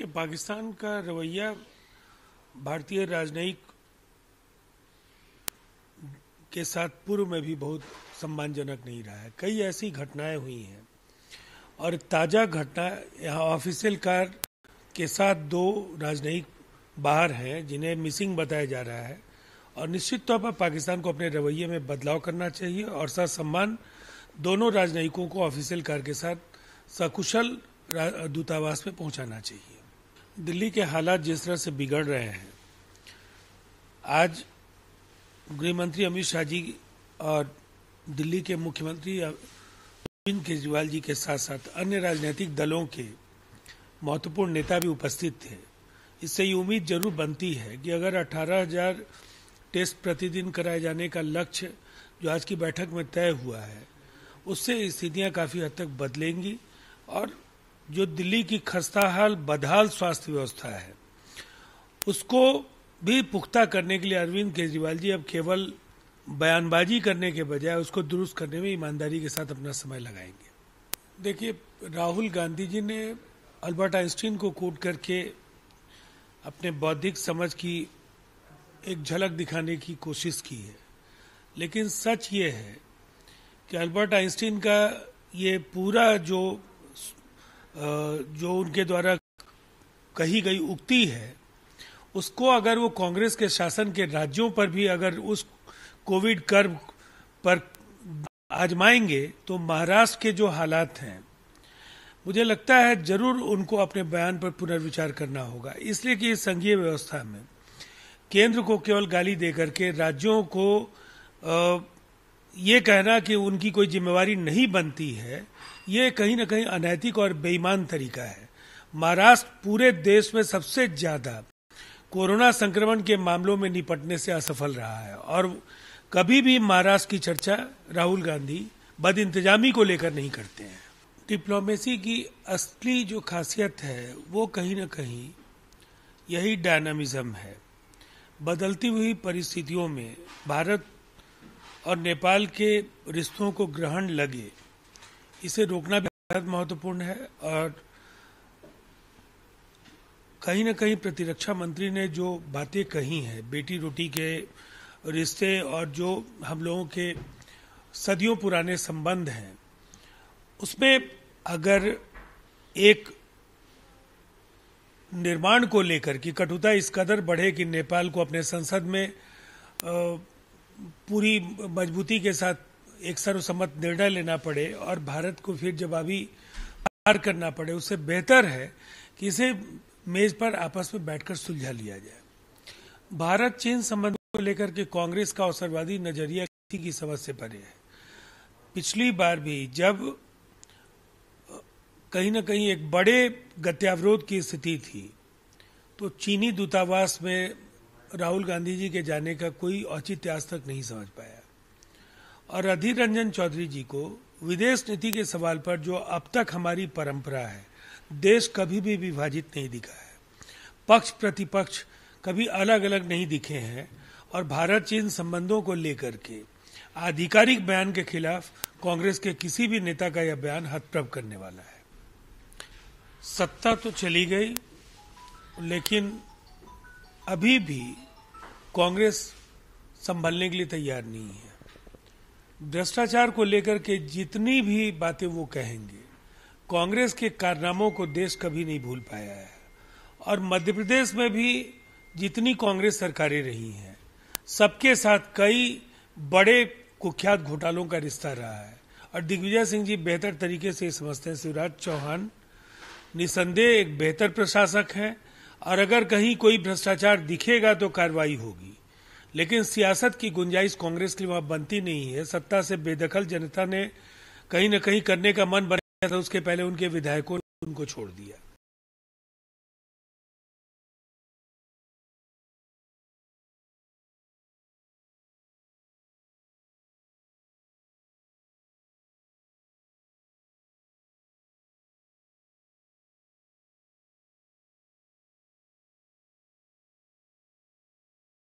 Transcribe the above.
पाकिस्तान का रवैया भारतीय राजनयिक के साथ पूर्व में भी बहुत सम्मानजनक नहीं रहा है। कई ऐसी घटनाएं हुई हैं और ताज़ा घटना यहाँ ऑफिशियल कार के साथ दो राजनयिक बाहर हैं जिन्हें मिसिंग बताया जा रहा है और निश्चित तौर पर पाकिस्तान को अपने रवैये में बदलाव करना चाहिए और सम्मान दोनों राजनयिकों को ऑफिशियल कार के साथ सकुशल दूतावास में पहुंचाना चाहिए। दिल्ली के हालात जिस तरह से बिगड़ रहे हैं, आज गृह मंत्री अमित शाह जी और दिल्ली के मुख्यमंत्री अरविंद केजरीवाल जी के साथ साथ अन्य राजनीतिक दलों के महत्वपूर्ण नेता भी उपस्थित थे। इससे ये उम्मीद जरूर बनती है कि अगर 18,000 टेस्ट प्रतिदिन कराए जाने का लक्ष्य जो आज की बैठक में तय हुआ है, उससे स्थितियां काफी हद तक बदलेंगी और जो दिल्ली की खस्ताहाल बदहाल स्वास्थ्य व्यवस्था है उसको भी पुख्ता करने के लिए अरविंद केजरीवाल जी अब केवल बयानबाजी करने के बजाय उसको दुरुस्त करने में ईमानदारी के साथ अपना समय लगाएंगे। देखिए, राहुल गांधी जी ने अल्बर्ट आइंस्टीन को कोट करके अपने बौद्धिक समझ की एक झलक दिखाने की कोशिश की है, लेकिन सच ये है कि अल्बर्ट आइंस्टीन का ये पूरा जो उनके द्वारा कही गई उक्ति है, उसको अगर वो कांग्रेस के शासन के राज्यों पर भी अगर उस कोविड कर्व पर आजमाएंगे तो महाराष्ट्र के जो हालात हैं, मुझे लगता है जरूर उनको अपने बयान पर पुनर्विचार करना होगा। इसलिए कि इस संघीय व्यवस्था में केंद्र को केवल गाली देकर के राज्यों को ये कहना कि उनकी कोई जिम्मेवारी नहीं बनती है, ये कहीं ना कहीं अनैतिक और बेईमान तरीका है। महाराष्ट्र पूरे देश में सबसे ज्यादा कोरोना संक्रमण के मामलों में निपटने से असफल रहा है और कभी भी महाराष्ट्र की चर्चा राहुल गांधी बदइंतजामी को लेकर नहीं करते हैं। डिप्लोमेसी की असली जो खासियत है वो कहीं ना कहीं यही डायनामिज्म है। बदलती हुई परिस्थितियों में भारत और नेपाल के रिश्तों को ग्रहण लगे, इसे रोकना भी बहुत महत्वपूर्ण है। और कहीं न कहीं प्रतिरक्षा मंत्री ने जो बातें कही हैं, बेटी रोटी के रिश्ते और जो हम लोगों के सदियों पुराने संबंध हैं, उसमें अगर एक निर्माण को लेकर की कटुता इस कदर बढ़े कि नेपाल को अपने संसद में पूरी मजबूती के साथ एक सर्वसम्मत निर्णय लेना पड़े और भारत को फिर जवाबी पार करना पड़े, उससे बेहतर है कि इसे मेज पर आपस में बैठकर सुलझा लिया जाए। भारत चीन संबंधों को लेकर के कांग्रेस का अवसरवादी नजरिया किसी की समझ से परे है। पिछली बार भी जब कहीं न कहीं एक बड़े गत्यावरोध की स्थिति थी तो चीनी दूतावास में राहुल गांधी जी के जाने का कोई औचित्य आज तक नहीं समझ पाया और अधीर रंजन चौधरी जी को विदेश नीति के सवाल पर जो अब तक हमारी परंपरा है, देश कभी भी विभाजित नहीं दिखा है, पक्ष प्रतिपक्ष कभी अलग अलग नहीं दिखे हैं और भारत चीन संबंधों को लेकर के आधिकारिक बयान के खिलाफ कांग्रेस के किसी भी नेता का यह बयान हतप्रभ करने वाला है। सत्ता तो चली गई, लेकिन अभी भी कांग्रेस संभलने के लिए तैयार नहीं है। भ्रष्टाचार को लेकर के जितनी भी बातें वो कहेंगे, कांग्रेस के कारनामों को देश कभी नहीं भूल पाया है और मध्य प्रदेश में भी जितनी कांग्रेस सरकारें रही हैं, सबके साथ कई बड़े कुख्यात घोटालों का रिश्ता रहा है और दिग्विजय सिंह जी बेहतर तरीके से समझते हैं। शिवराज चौहान निसंदेह एक बेहतर प्रशासक हैं और अगर कहीं कोई भ्रष्टाचार दिखेगा तो कार्रवाई होगी, लेकिन सियासत की गुंजाइश कांग्रेस के लिए वहां बनती नहीं है। सत्ता से बेदखल जनता ने कहीं न कहीं करने का मन बनाया था, उसके पहले उनके विधायकों ने उनको छोड़ दिया।